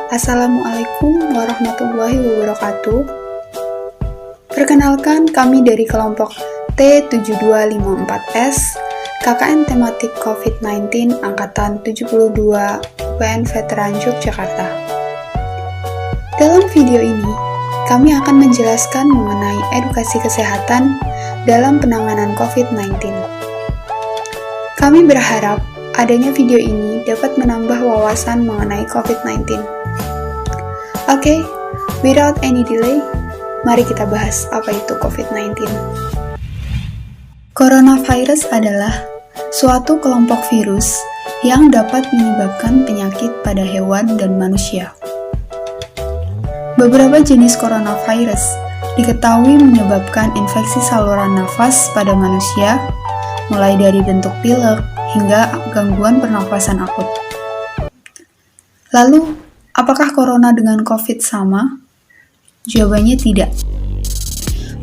Assalamualaikum warahmatullahi wabarakatuh. Perkenalkan, kami dari kelompok T7254S, KKN Tematik COVID-19 Angkatan 72 UPN Veteran Yogyakarta. Dalam video ini, kami akan menjelaskan mengenai edukasi kesehatan dalam penanganan COVID-19. Kami berharap adanya video ini dapat menambah wawasan mengenai COVID-19. Oke, without any delay, mari kita bahas apa itu COVID-19. Coronavirus adalah suatu kelompok virus yang dapat menyebabkan penyakit pada hewan dan manusia. Beberapa jenis coronavirus diketahui menyebabkan infeksi saluran nafas pada manusia, mulai dari bentuk pilek hingga gangguan pernafasan akut. Lalu, apakah corona dengan COVID sama? Jawabannya tidak.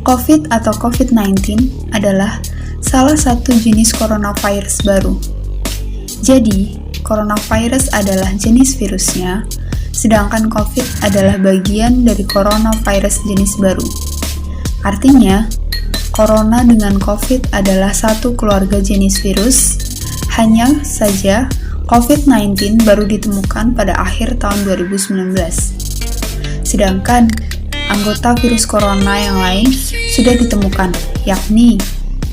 COVID atau COVID-19 adalah salah satu jenis coronavirus baru. Jadi, coronavirus adalah jenis virusnya, sedangkan COVID adalah bagian dari coronavirus jenis baru. Artinya, corona dengan COVID adalah satu keluarga jenis virus, hanya saja COVID-19 baru ditemukan pada akhir tahun 2019. Sedangkan anggota virus corona yang lain sudah ditemukan, yakni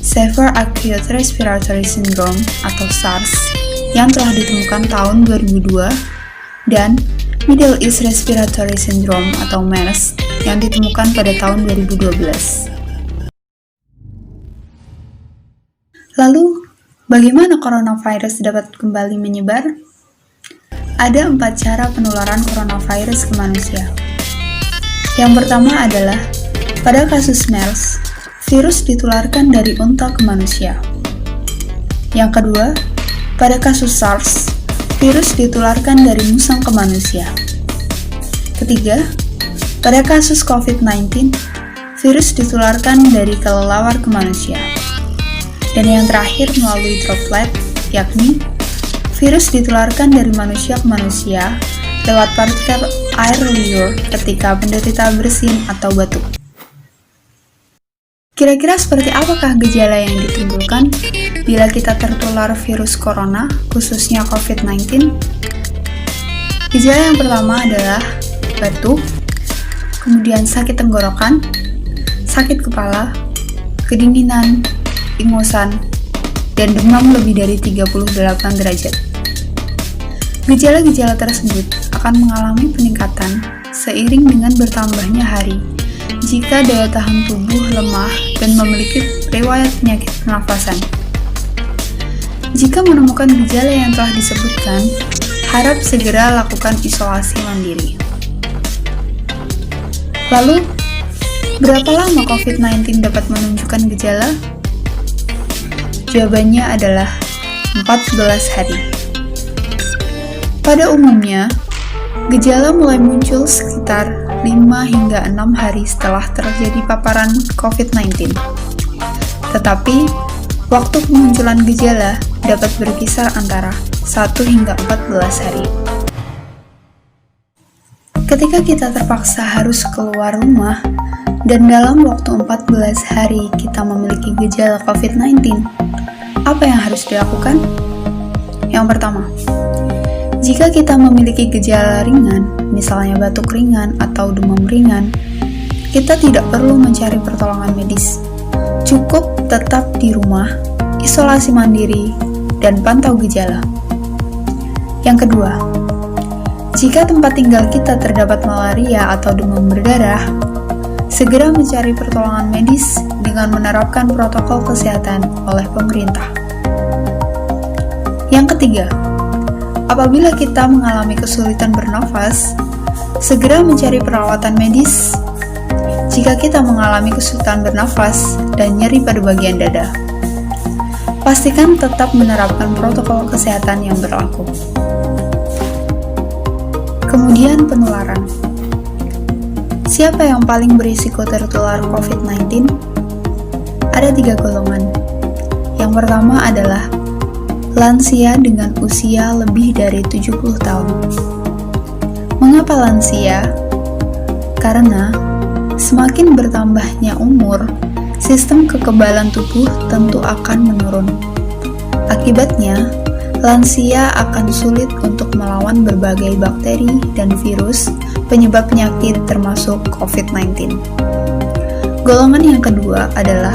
Severe Acute Respiratory Syndrome atau SARS yang telah ditemukan tahun 2002 dan Middle East Respiratory Syndrome atau MERS yang ditemukan pada tahun 2012. Lalu, bagaimana coronavirus dapat kembali menyebar? Ada 4 cara penularan coronavirus ke manusia. Yang pertama adalah, pada kasus MERS, virus ditularkan dari unta ke manusia. Yang kedua, pada kasus SARS, virus ditularkan dari musang ke manusia. Ketiga, pada kasus COVID-19, virus ditularkan dari kelelawar ke manusia. Dan yang terakhir melalui droplet, yakni virus ditularkan dari manusia ke manusia lewat partikel air liur ketika penderita bersin atau batuk. Kira-kira seperti apakah gejala yang ditimbulkan bila kita tertular virus corona, khususnya COVID-19? Gejala yang pertama adalah batuk, kemudian sakit tenggorokan, sakit kepala, kedinginan, ingusan, dan demam lebih dari 38 derajat. Gejala-gejala tersebut akan mengalami peningkatan seiring dengan bertambahnya hari jika daya tahan tubuh lemah dan memiliki riwayat penyakit pernafasan. Jika menemukan gejala yang telah disebutkan, harap segera lakukan isolasi mandiri. Lalu, berapa lama COVID-19 dapat menunjukkan gejala? Jawabannya adalah 14 hari. Pada umumnya, gejala mulai muncul sekitar 5 hingga 6 hari setelah terjadi paparan COVID-19. Tetapi, waktu kemunculan gejala dapat berkisar antara 1 hingga 14 hari. Ketika kita terpaksa harus keluar rumah, dan dalam waktu 14 hari kita memiliki gejala COVID-19, apa yang harus dilakukan? Yang pertama, jika kita memiliki gejala ringan, misalnya batuk ringan atau demam ringan, kita tidak perlu mencari pertolongan medis. Cukup tetap di rumah, isolasi mandiri, dan pantau gejala. Yang kedua, jika tempat tinggal kita terdapat malaria atau demam berdarah, segera mencari pertolongan medis dengan menerapkan protokol kesehatan oleh pemerintah. Yang ketiga, apabila kita mengalami kesulitan bernafas, segera mencari perawatan medis jika kita mengalami kesulitan bernafas dan nyeri pada bagian dada. Pastikan tetap menerapkan protokol kesehatan yang berlaku. Kemudian penularan. Siapa yang paling berisiko tertular COVID-19? Ada 3 golongan. Yang pertama adalah lansia dengan usia lebih dari 70 tahun. Mengapa lansia? Karena semakin bertambahnya umur, sistem kekebalan tubuh tentu akan menurun. Akibatnya, lansia akan sulit untuk melawan berbagai bakteri dan virus penyebab penyakit termasuk COVID-19. Golongan yang kedua adalah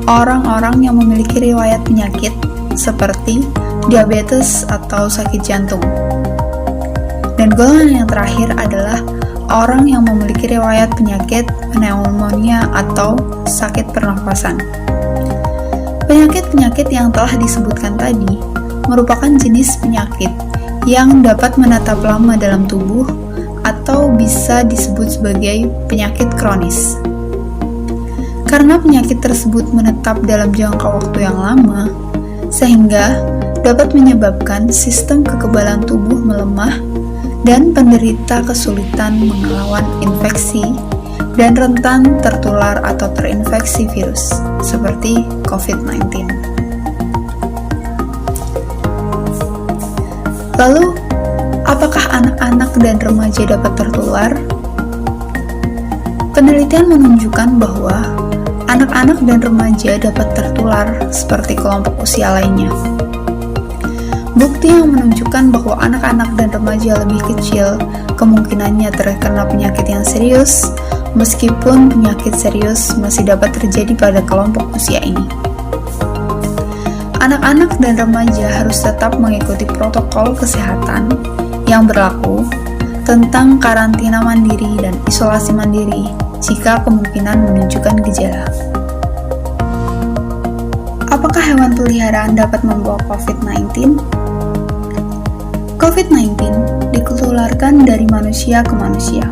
orang-orang yang memiliki riwayat penyakit seperti diabetes atau sakit jantung. Dan golongan yang terakhir adalah orang yang memiliki riwayat penyakit pneumonia atau sakit pernafasan. Penyakit-penyakit yang telah disebutkan tadi merupakan jenis penyakit yang dapat menetap lama dalam tubuh atau bisa disebut sebagai penyakit kronis. Karena penyakit tersebut menetap dalam jangka waktu yang lama, sehingga dapat menyebabkan sistem kekebalan tubuh melemah dan penderita kesulitan melawan infeksi dan rentan tertular atau terinfeksi virus, seperti COVID-19. Lalu, apakah anak-anak dan remaja dapat tertular? Penelitian menunjukkan bahwa anak-anak dan remaja dapat tertular seperti kelompok usia lainnya. Bukti yang menunjukkan bahwa anak-anak dan remaja lebih kecil kemungkinannya terkena penyakit yang serius, meskipun penyakit serius masih dapat terjadi pada kelompok usia ini. Anak-anak dan remaja harus tetap mengikuti protokol kesehatan yang berlaku tentang karantina mandiri dan isolasi mandiri jika kemungkinan menunjukkan gejala. Apakah hewan peliharaan dapat membawa COVID-19? COVID-19 ditularkan dari manusia ke manusia.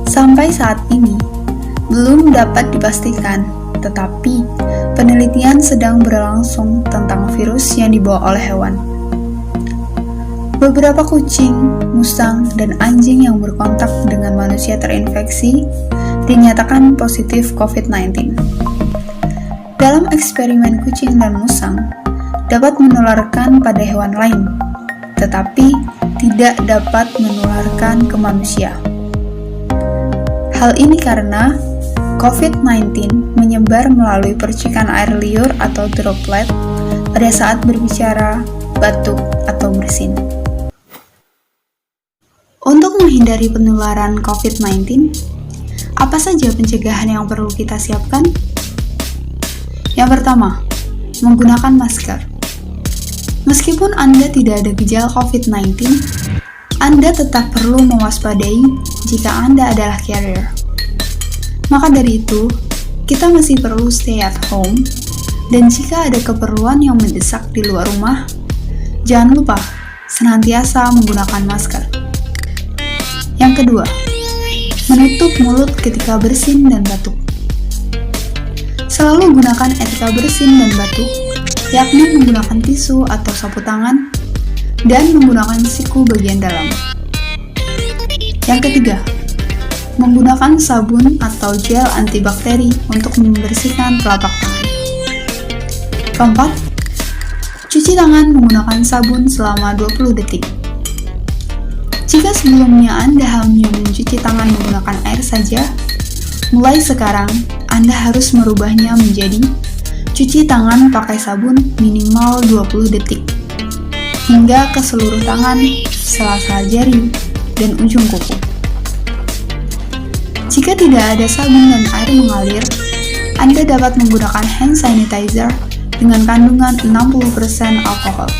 Sampai saat ini, belum dapat dipastikan, tetapi penelitian sedang berlangsung tentang virus yang dibawa oleh hewan. Beberapa kucing, musang, dan anjing yang berkontak dengan manusia terinfeksi dinyatakan positif COVID-19. Dalam eksperimen kucing dan musang, dapat menularkan pada hewan lain, tetapi tidak dapat menularkan ke manusia. Hal ini karena COVID-19 menyebar melalui percikan air liur atau droplet pada saat berbicara, batuk, atau bersin. Untuk menghindari penularan COVID-19, apa saja pencegahan yang perlu kita siapkan? Yang pertama, menggunakan masker. Meskipun Anda tidak ada gejala COVID-19, Anda tetap perlu mewaspadai jika Anda adalah carrier. Maka dari itu, kita masih perlu stay at home, dan jika ada keperluan yang mendesak di luar rumah, jangan lupa senantiasa menggunakan masker. Yang kedua, menutup mulut ketika bersin dan batuk. Selalu gunakan etika bersin dan batuk, yakni menggunakan tisu atau sapu tangan, dan menggunakan siku bagian dalam. Yang ketiga, menggunakan sabun atau gel antibakteri untuk membersihkan telapak tangan. Keempat, cuci tangan menggunakan sabun selama 20 detik. Jika sebelumnya Anda hanya mencuci tangan menggunakan air saja, mulai sekarang Anda harus merubahnya menjadi cuci tangan pakai sabun minimal 20 detik, hingga ke seluruh tangan, sela-sela jari, dan ujung kuku. Jika tidak ada sabun dan air mengalir, Anda dapat menggunakan hand sanitizer dengan kandungan 60% alkohol.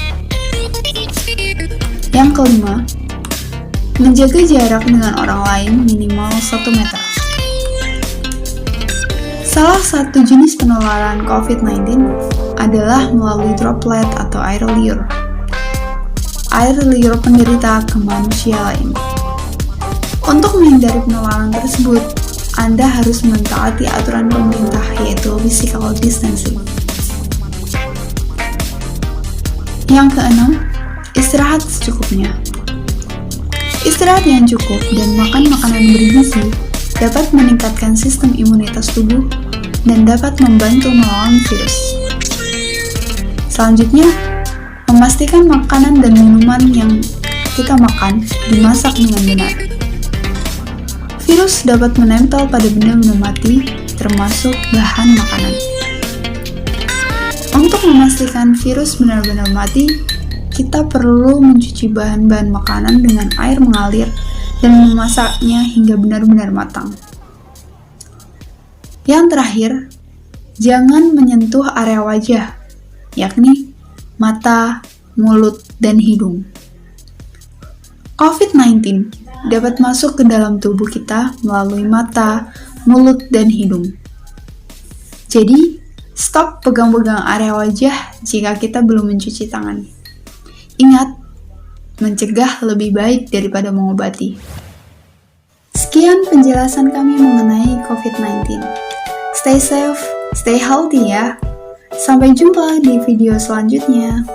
Yang kelima, menjaga jarak dengan orang lain minimal 1 meter. Salah satu jenis penularan COVID-19 adalah melalui droplet atau air liur. Air liur penderita ke manusia lain. Untuk menghindari penularan tersebut, Anda harus mentaati aturan pemerintah, yaitu physical distancing. Yang keenam, istirahat secukupnya. Istirahat yang cukup dan makan makanan bergizi dapat meningkatkan sistem imunitas tubuh dan dapat membantu melawan virus. Selanjutnya, memastikan makanan dan minuman yang kita makan dimasak dengan benar. Virus dapat menempel pada benda-benda mati, termasuk bahan makanan. Untuk memastikan virus benar-benar mati, kita perlu mencuci bahan-bahan makanan dengan air mengalir dan memasaknya hingga benar-benar matang. Yang terakhir, jangan menyentuh area wajah, yakni mata, mulut, dan hidung. COVID-19 dapat masuk ke dalam tubuh kita melalui mata, mulut, dan hidung. Jadi, stop pegang-pegang area wajah jika kita belum mencuci tangan. Ingat, mencegah lebih baik daripada mengobati. Sekian penjelasan kami mengenai COVID-19. Stay safe, stay healthy ya. Sampai jumpa di video selanjutnya.